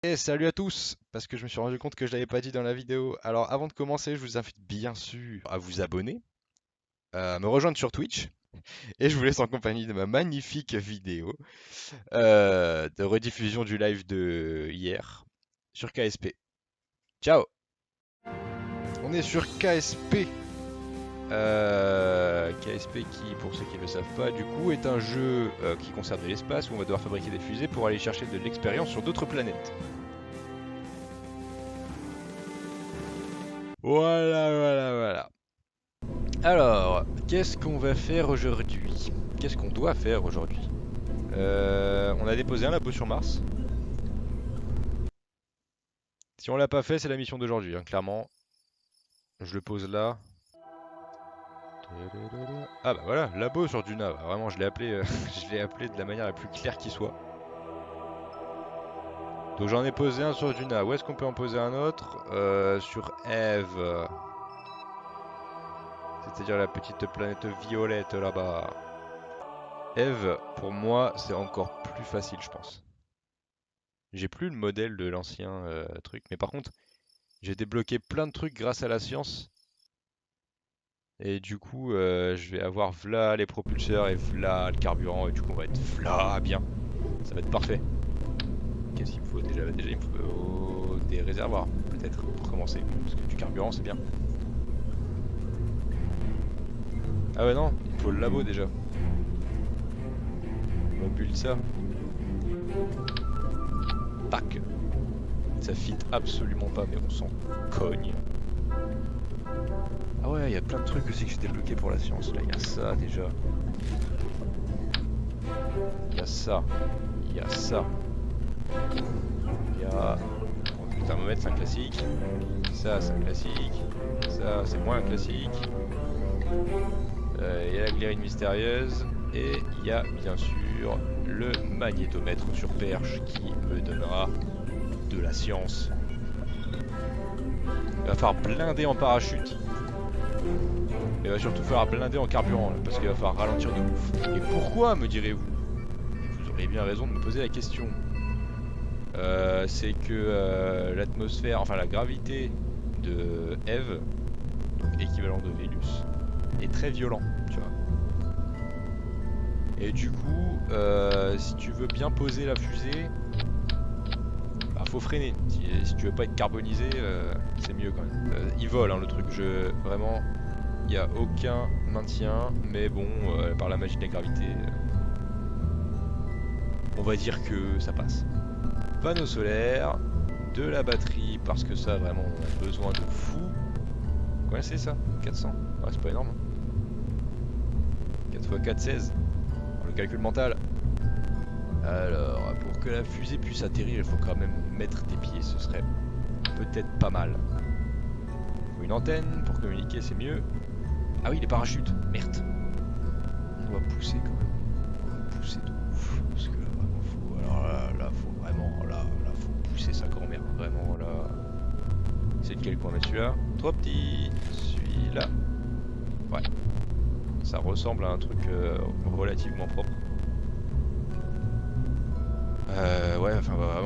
Et salut à tous, parce que je me suis rendu compte que je l'avais pas dit dans la vidéo. Alors avant de commencer, je vous invite bien sûr à vous abonner, à me rejoindre sur Twitch, et je vous laisse en compagnie de ma magnifique vidéo de rediffusion du live de hier sur KSP. Ciao! On est sur KSP. KSP qui, pour ceux qui ne le savent pas, du coup est un jeu qui concerne l'espace où on va devoir fabriquer des fusées pour aller chercher de l'expérience sur d'autres planètes. Voilà. Alors, qu'est-ce qu'on va faire aujourd'hui? Qu'est-ce qu'on doit faire aujourd'hui? On a déposé un labo sur Mars. Si on l'a pas fait, c'est la mission d'aujourd'hui, hein, clairement. Je le pose là. Ah bah voilà, labo sur Duna. Bah, vraiment, je l'ai appelé, je l'ai appelé de la manière la plus claire qui soit. Donc j'en ai posé un sur Duna. Où est-ce qu'on peut en poser un autre? Sur Eve. C'est-à-dire la petite planète violette là-bas. Eve, pour moi, c'est encore plus facile, je pense. J'ai plus le modèle de l'ancien truc, mais par contre, j'ai débloqué plein de trucs grâce à la science. Et du coup, je vais avoir v'là les propulseurs et v'là le carburant, et du coup, on va être v'là bien. Ça va être parfait. Qu'est-ce qu'il me faut déjà? Déjà, il me faut des réservoirs, peut-être, pour commencer. Parce que du carburant, c'est bien. Ah ouais, non, il me faut le labo déjà. On va build ça. Tac. Ça fit absolument pas, mais on s'en cogne. Ah ouais, il y a plein de trucs aussi que j'ai débloqué pour la science. Là, il y a ça déjà. Il y a ça. Il y a ça. Il y a... Bon, le thermomètre, c'est un classique. Ça, c'est un classique. Ça, c'est moins un classique. Il y a la glérine mystérieuse. Et il y a bien sûr le magnétomètre sur perche qui me donnera de la science. Il va falloir blinder en parachute. Il va surtout falloir blinder en carburant, là, parce qu'il va falloir ralentir de ouf. Et pourquoi, me direz-vous? Vous aurez bien raison de me poser la question. C'est que l'atmosphère, enfin la gravité de Eve, donc équivalent de Vénus, est très violent, tu vois. Et du coup, si tu veux bien poser la fusée, bah, faut freiner. Si tu veux pas être carbonisé, c'est mieux quand même. Il vole, hein, le truc. Vraiment, il n'y a aucun maintien, mais bon, par la magie de la gravité, on va dire que ça passe. Panneaux solaires, de la batterie, parce que ça, vraiment, on a besoin de fou. Combien c'est ça? 400? Ouais, c'est pas énorme. Hein. 4 x 4, 16. Le calcul mental. Alors, pour que la fusée puisse atterrir, il faut quand même mettre des pieds, ce serait peut-être pas mal. Il faut une antenne, pour communiquer c'est mieux. Ah oui, les parachutes, merde. On doit pousser quand même. On doit pousser de ouf, parce que là, vraiment, faut... Alors là, faut vraiment, là, faut pousser sa grand-mère, vraiment, là... C'est lequel qu'on met celui-là? Trop petit. Celui-là. Ouais. Ça ressemble à un truc relativement propre. Ouais, enfin, va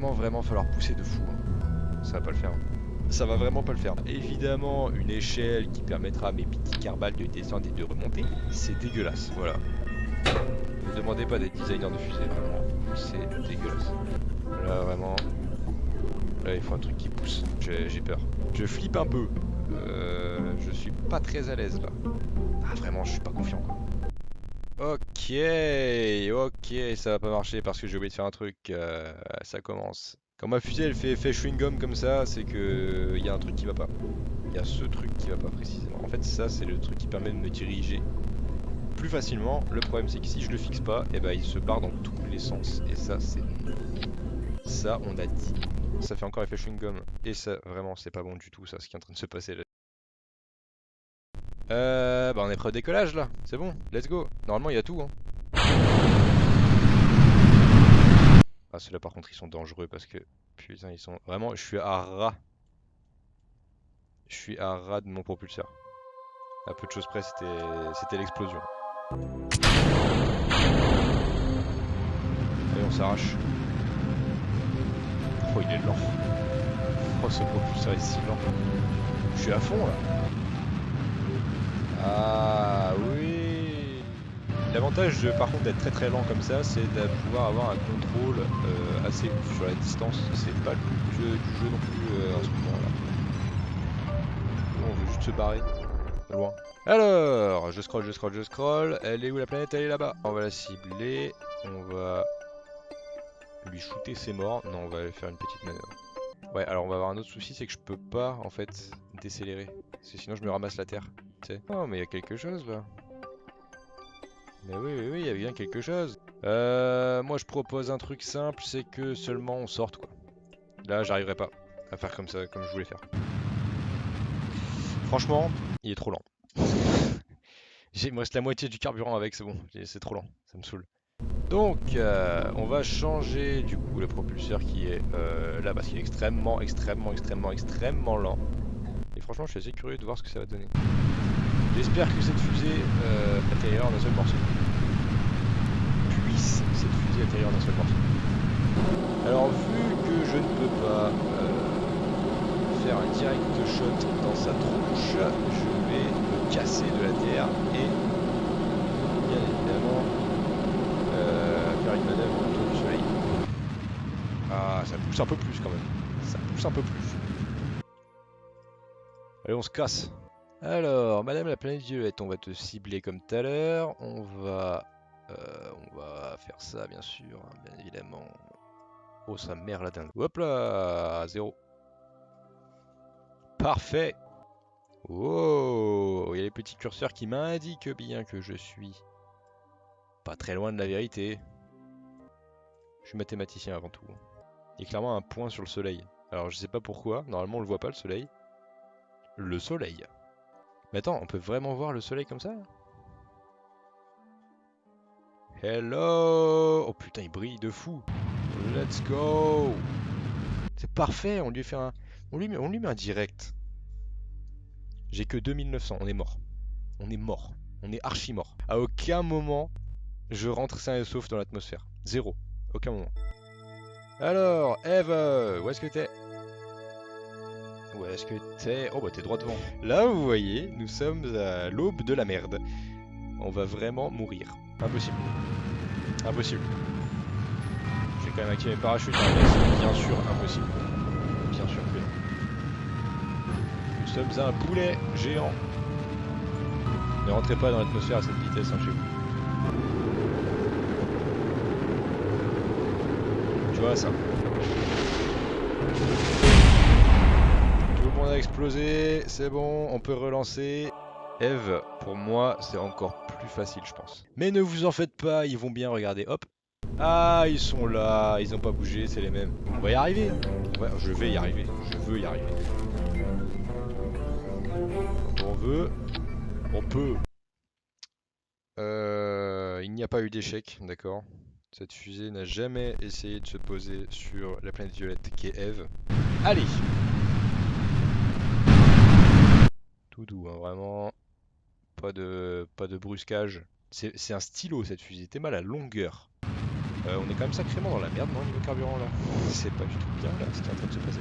vraiment falloir pousser de fou. Hein. Ça va pas le faire. Hein. Ça va vraiment pas le faire. Évidemment, une échelle qui permettra à mes petits carbales de descendre et de remonter, c'est dégueulasse. Voilà. Ne demandez pas d'être designer de fusée, vraiment. C'est dégueulasse. Là, vraiment. Là, il faut un truc qui pousse. J'ai peur. Je flippe un peu. Je suis pas très à l'aise là. Ah, vraiment, je suis pas confiant quoi. Ok, ça va pas marcher parce que j'ai oublié de faire un truc. Ça commence. Quand ma fusée elle fait effet chewing gum comme ça, c'est que y a un truc qui va pas. Il y a ce truc qui va pas précisément. En fait, ça c'est le truc qui permet de me diriger plus facilement. Le problème c'est que si je le fixe pas, et ben il se barre dans tous les sens. Et ça c'est ça on a dit. Ça fait encore effet chewing gum. Et ça vraiment c'est pas bon du tout ça ce qui est en train de se passer là. Bah on est prêt au décollage là, c'est bon, let's go. Normalement il y a tout hein. Ah ceux-là par contre ils sont dangereux parce que putain ils sont... Vraiment je suis à ras. Je suis à ras de mon propulseur. À peu de choses près c'était l'explosion. Allez on s'arrache. Oh, il est lent. Oh, ce propulseur est si lent. Je suis à fond là. Ah oui. L'avantage par contre d'être très lent comme ça, c'est de pouvoir avoir un contrôle assez ouf sur la distance. C'est pas le but du jeu non plus en ce moment là. Bon, on veut juste se barrer. Loin. Alors, je scroll. Elle est où la planète? Elle est là-bas. On va la cibler. On va lui shooter, c'est mort. Non, on va aller faire une petite manœuvre. Ouais, alors on va avoir un autre souci, c'est que je peux pas en fait décélérer. Parce que sinon je me ramasse la terre. Tu sais. Oh, mais il y a quelque chose là. Mais oui, il y a bien quelque chose. Moi je propose un truc simple, c'est que seulement on sorte quoi. Là, j'arriverai pas à faire comme ça, comme je voulais faire. Franchement, il est trop lent. Il me reste la moitié du carburant avec, c'est bon. C'est trop lent, ça me saoule. Donc, on va changer du coup le propulseur qui est là parce qu'il est extrêmement lent. Et franchement, je suis assez curieux de voir ce que ça va donner. J'espère que cette fusée atterrira en un seul morceau. Puisse cette fusée atterrir en un seul morceau. Alors, vu que je ne peux pas faire un direct shot dans sa tronche, je vais me casser de la terre et bien évidemment faire une manœuvre autour du soleil. Ah, ça pousse un peu plus quand même. Ça pousse un peu plus. Allez, on se casse. Alors, Madame la planète violette, on va te cibler comme tout à l'heure. On va faire ça, bien sûr, hein, bien évidemment. Oh, sa mère la dingue. Hop là, 0. Parfait. Oh, il y a les petits curseurs qui m'indiquent bien que je suis pas très loin de la vérité. Je suis mathématicien avant tout. Il y a clairement un point sur le soleil. Alors, je sais pas pourquoi. Normalement, on le voit pas, le soleil. Le soleil. Mais attends, on peut vraiment voir le soleil comme ça? Hello! Oh putain, il brille de fou! Let's go! C'est parfait, on lui fait un... On lui met un direct. J'ai que 2900, on est mort. On est mort. On est archi mort. À aucun moment, je rentre sain et sauf dans l'atmosphère. Zéro. Aucun moment. Alors, Eve, où est-ce que t'es? Où est-ce que t'es? Oh bah t'es droit devant. Là, vous voyez, nous sommes à l'aube de la merde. On va vraiment mourir. Impossible. Impossible. Je vais quand même activer mes parachutes, hein, mais c'est bien sûr impossible. Bien sûr que non. Nous sommes un poulet géant. Ne rentrez pas dans l'atmosphère à cette vitesse, hein, chez vous. Tu vois ça? Tout le monde a explosé, c'est bon, on peut relancer. Eve, pour moi, c'est encore plus facile, je pense. Mais ne vous en faites pas, ils vont bien, regardez, hop. Ah, ils sont là, ils ont pas bougé, c'est les mêmes. On va y arriver. Ouais, je vais y arriver, je veux y arriver. Quand on veut, on peut. Il n'y a pas eu d'échec, d'accord. Cette fusée n'a jamais essayé de se poser sur la planète violette qui est Eve. Allez! Tout doux, hein, vraiment. Pas de brusquage. C'est un stylo cette fusée, t'es mal à longueur. On est quand même sacrément dans la merde, non, niveau carburant là. C'est pas du tout bien là, ce qui est en train de se passer.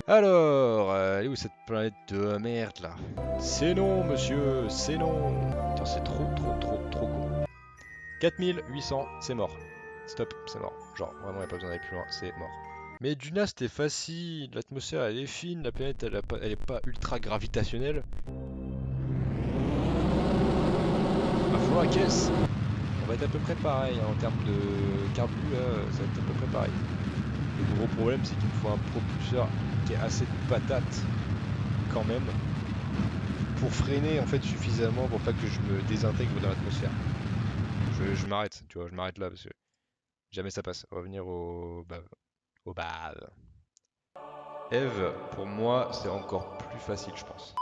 Alors, elle est où cette planète de merde là? C'est non, monsieur, c'est non. Putain, c'est trop court. 4800, c'est mort. Stop, c'est mort. Genre, vraiment, il n'y a pas besoin d'aller plus loin, c'est mort. Mais Duna, c'était facile. L'atmosphère, elle est fine. La planète, elle est pas ultra gravitationnelle. À fond la caisse. On va être à peu près pareil hein, en termes de carbu, là, ça va être à peu près pareil. Le gros problème, c'est qu'il me faut un propulseur qui ait assez de patates, quand même, pour freiner en fait suffisamment pour pas que je me désintègre dans l'atmosphère. Je m'arrête, tu vois, je m'arrête là parce que jamais ça passe. On va venir au bas. Eve, pour moi, c'est encore plus facile, je pense.